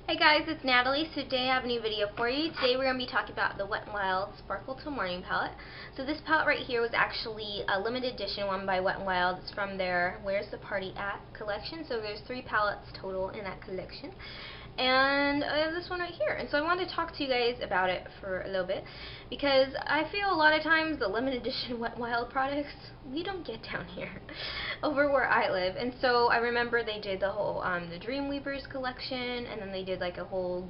Hey guys, it's Natalie. So today I have a new video for you. Today we're going to be talking about the Wet n Wild Sparkle Till Morning palette. So this palette right here was actually a limited edition one by Wet n Wild. It's from their Where's the Party At collection. So there's 3 palettes total in that collection. And I have this one right here. And so I wanted to talk to you guys about it for a little bit because I feel a lot of times the limited edition Wet n Wild products we don't get down here over where I live. And so I remember they did the whole the Dreamweavers collection, and then they did like a whole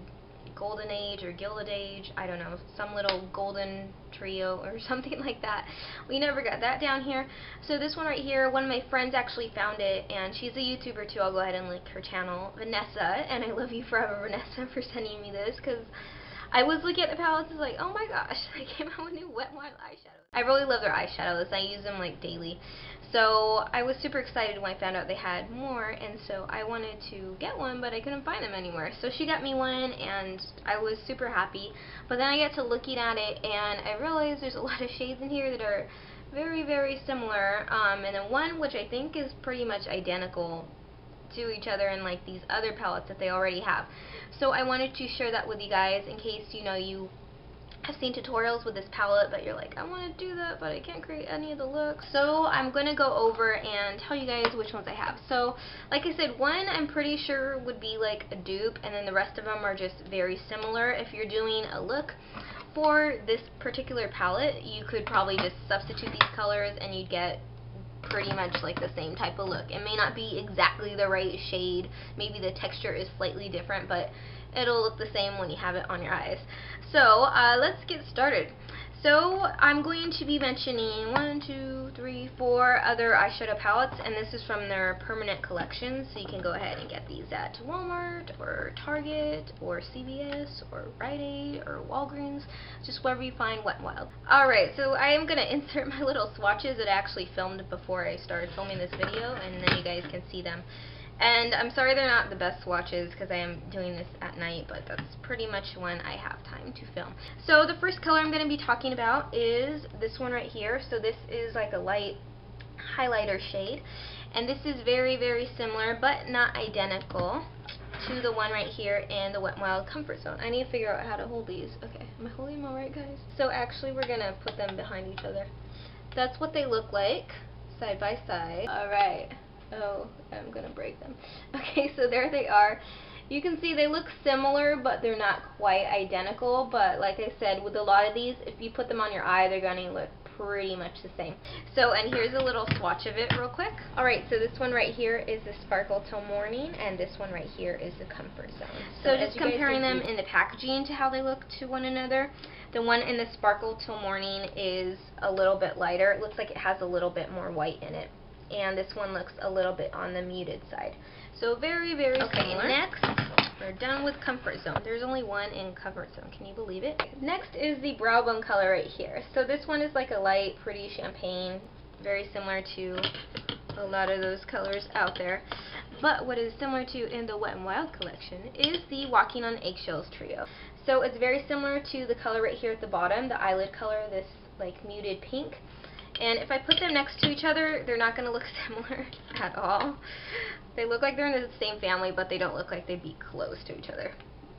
Golden Age or Gilded Age, I don't know, some little golden trio or something like that. We never got that down here. So this one right here, one of my friends actually found it, and she's a YouTuber too. I'll go ahead and link her channel, Vanessa, and I love you forever, Vanessa, for sending me this, because I was looking at the palettes and was like, oh my gosh, they came out with new Wet n Wild eyeshadows. I really love their eyeshadows. I use them like daily. So I was super excited when I found out they had more, and so I wanted to get one, but I couldn't find them anywhere. So she got me one, and I was super happy. But then I got to looking at it, and I realized there's a lot of shades in here that are very, very similar. And then one which I think is pretty much identical to each other in like these other palettes that they already have. So I wanted to share that with you guys in case you have seen tutorials with this palette, but you're like, I want to do that, but I can't create any of the looks. So I'm going to go over and tell you guys which ones I have. So, like I said, one I'm pretty sure would be like a dupe, and then the rest of them are just very similar. If you're doing a look for this particular palette, you could probably just substitute these colors and you'd get pretty much like the same type of look. It may not be exactly the right shade, maybe the texture is slightly different, but it'll look the same when you have it on your eyes. So let's get started. So I'm going to be mentioning 1, 2, 3, 4 other eyeshadow palettes, and this is from their permanent collection, so you can go ahead and get these at Walmart or Target or CVS or Rite Aid or Walgreens, just wherever you find Wet n Wild. Alright, so I am going to insert my little swatches that I actually filmed before I started filming this video, and then you guys can see them. And I'm sorry they're not the best swatches because I am doing this at night, but that's pretty much when I have time to film. So the first color I'm going to be talking about is this one right here. So this is like a light highlighter shade, and this is very, very similar but not identical to the one right here in the Wet n Wild Comfort Zone. I need to figure out how to hold these. Okay, am I holding them all right, guys? So actually we're going to put them behind each other. That's what they look like side by side. Alright. Oh, I'm going to break them. Okay, so there they are. You can see they look similar, but they're not quite identical. But like I said, with a lot of these, if you put them on your eye, they're going to look pretty much the same. So, and here's a little swatch of it real quick. Alright, so this one right here is the Sparkle Till Morning, and this one right here is the Comfort Zone. So just comparing them in the packaging to how they look to one another, the one in the Sparkle Till Morning is a little bit lighter. It looks like it has a little bit more white in it. And this one looks a little bit on the muted side. So very, very similar. Next, we're done with Comfort Zone. There's only one in Comfort Zone. Can you believe it? Next is the Brow Bone color right here. So this one is like a light, pretty champagne, very similar to a lot of those colors out there. But what is similar to in the Wet n Wild collection is the Walking on Eggshells trio. So it's very similar to the color right here at the bottom, the eyelid color, this like muted pink. And if I put them next to each other, they're not going to look similar at all. They look like they're in the same family, but they don't look like they'd be close to each other.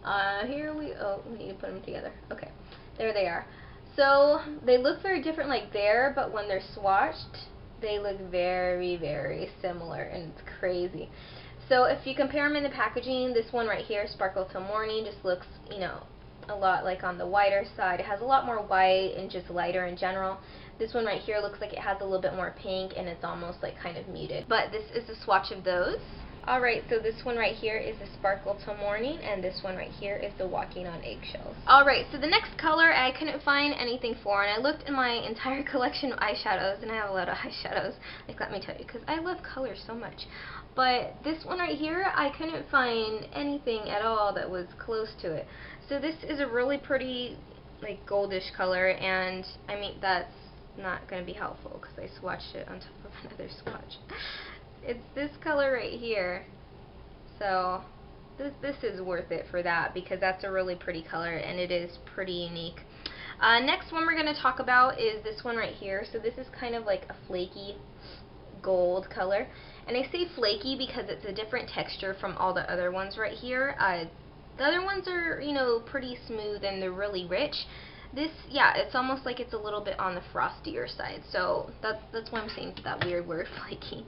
We need to put them together. Okay, there they are. So they look very different like there, but when they're swatched, they look very, very similar, and it's crazy. So if you compare them in the packaging, this one right here, Sparkle Till Morning, just looks, a lot like on the whiter side. It has a lot more white and just lighter in general. This one right here looks like it has a little bit more pink, and it's almost like kind of muted. But this is a swatch of those. Alright, so this one right here is the Sparkle Till Morning, and this one right here is the Walking on Eggshells. Alright, so the next color I couldn't find anything for, and I looked in my entire collection of eyeshadows, and I have a lot of eyeshadows, like let me tell you, because I love color so much. But this one right here, I couldn't find anything at all that was close to it. So this is a really pretty, like, goldish color, and I mean, that's not going to be helpful because I swatched it on top of another swatch. It's this color right here. So this is worth it for that because that's a really pretty color and it is pretty unique. Next one we're going to talk about is this one right here. So this is kind of like a flaky gold color. And I say flaky because it's a different texture from all the other ones right here. The other ones are, you know, pretty smooth and they're really rich. This, yeah, it's almost like it's a little bit on the frostier side, so that's why I'm saying that weird word, flaky.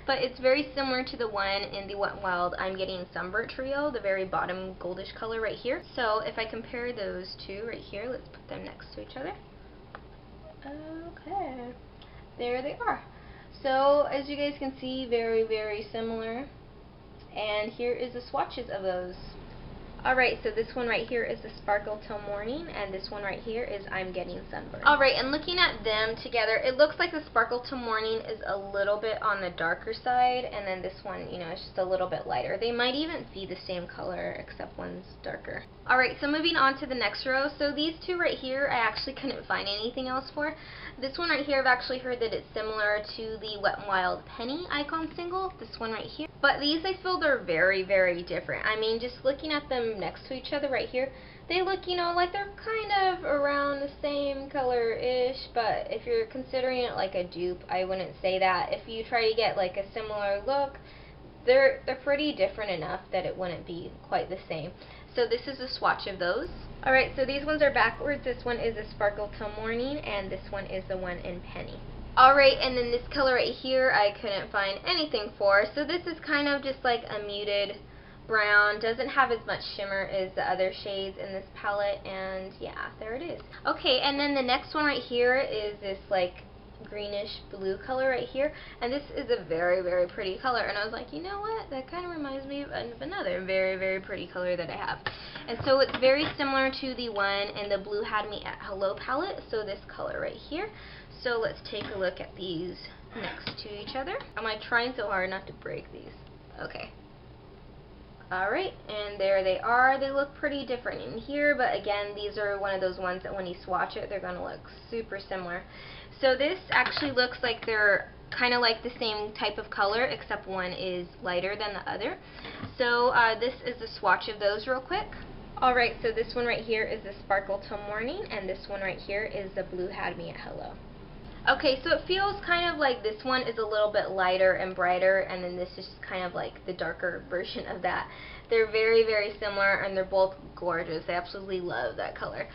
But it's very similar to the one in the Wet n Wild I'm Getting Sunburnt trio, the very bottom goldish color right here. So if I compare those two right here, let's put them next to each other. Okay, there they are. So as you guys can see, very, very similar. And here is the swatches of those. Alright, so this one right here is the Sparkle Till Morning, and this one right here is I'm Getting Sunburned. Alright, and looking at them together, it looks like the Sparkle Till Morning is a little bit on the darker side, and then this one, you know, is just a little bit lighter. They might even be the same color, except one's darker. Alright, so moving on to the next row. So these two right here, I actually couldn't find anything else for. This one right here, I've actually heard that it's similar to the Wet n Wild Penny Icon single, this one right here. But these, I feel they're very, very different. I mean, just looking at them next to each other right here, they look, you know, like they're kind of around the same color-ish, but if you're considering it like a dupe, I wouldn't say that. If you try to get like a similar look, they're pretty different enough that it wouldn't be quite the same. So this is a swatch of those. Alright, so these ones are backwards. This one is a Sparkle Till Morning, and this one is the one in Penny. Alright, and then this color right here I couldn't find anything for. So this is kind of just like a muted brown. Doesn't have as much shimmer as the other shades in this palette, and yeah, there it is. Okay, and then the next one right here is this like greenish blue color right here, and this is a very, very pretty color, and I was like, you know what, that kind of reminds me of another very, very pretty color that I have. And so it's very similar to the one in the Blue Had Me at Hello palette, so this color right here. So let's take a look at these next to each other. Am I trying so hard not to break these? Okay. Alright, and there they are. They look pretty different in here, but again, these are one of those ones that when you swatch it, they're going to look super similar. So this actually looks like they're kind of like the same type of color, except one is lighter than the other. So this is a swatch of those real quick. Alright, so this one right here is the Sparkle Till Morning, and this one right here is the Blue Had Me at Hello. Okay, so it feels kind of like this one is a little bit lighter and brighter, and then this is kind of like the darker version of that. They're very, very similar, and they're both gorgeous. I absolutely love that color.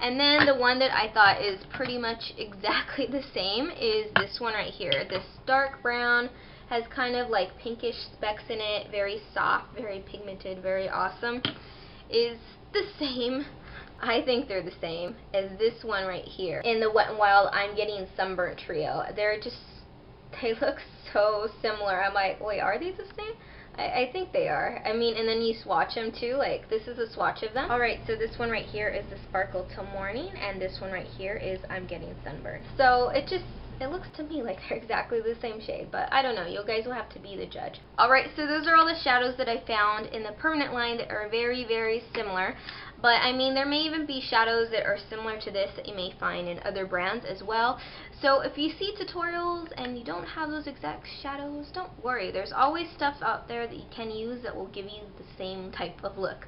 And then the one that I thought is pretty much exactly the same is this one right here. This dark brown has kind of like pinkish specks in it, very soft, very pigmented, very awesome. Is the same, I think they're the same as this one right here in the Wet n Wild I'm Getting Sunburnt trio. They look so similar. I'm like, wait, are these the same? I think they are. I mean, and then you swatch them too, like this is a swatch of them. Alright, so this one right here is the Sparkle Till Morning, and this one right here is I'm Getting Sunburned. So it looks to me like they're exactly the same shade, but I don't know. You guys will have to be the judge. Alright, so those are all the shadows that I found in the permanent line that are very, very similar. But, I mean, there may even be shadows that are similar to this that you may find in other brands as well. So if you see tutorials and you don't have those exact shadows, don't worry. There's always stuff out there that you can use that will give you the same type of look.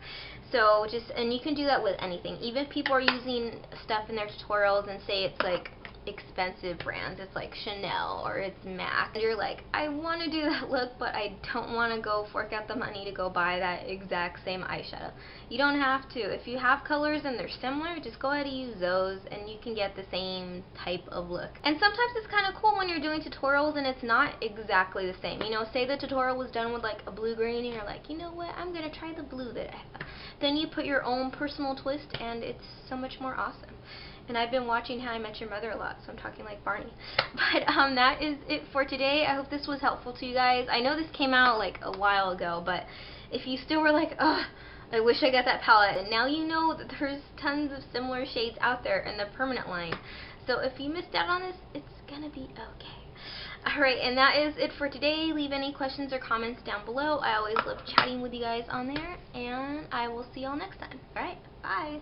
So and you can do that with anything. Even if people are using stuff in their tutorials and say it's like expensive brands, it's like Chanel or it's MAC, and you're like, I want to do that look, but I don't want to go fork out the money to go buy that exact same eyeshadow. You don't have to. If you have colors and they're similar, just go ahead and use those and you can get the same type of look. And sometimes it's kind of cool when you're doing tutorials and it's not exactly the same. You know, say the tutorial was done with like a blue green and you're like, you know what, I'm going to try the blue that I have. Then you put your own personal twist and it's so much more awesome. And I've been watching How I Met Your Mother a lot, so I'm talking like Barney. But that is it for today. I hope this was helpful to you guys. I know this came out like a while ago, but if you still were like, ugh, I wish I got that palette, and now you know that there's tons of similar shades out there in the permanent line. So if you missed out on this, it's gonna be okay. Alright, and that is it for today. Leave any questions or comments down below. I always love chatting with you guys on there, and I will see y'all next time. Alright, bye!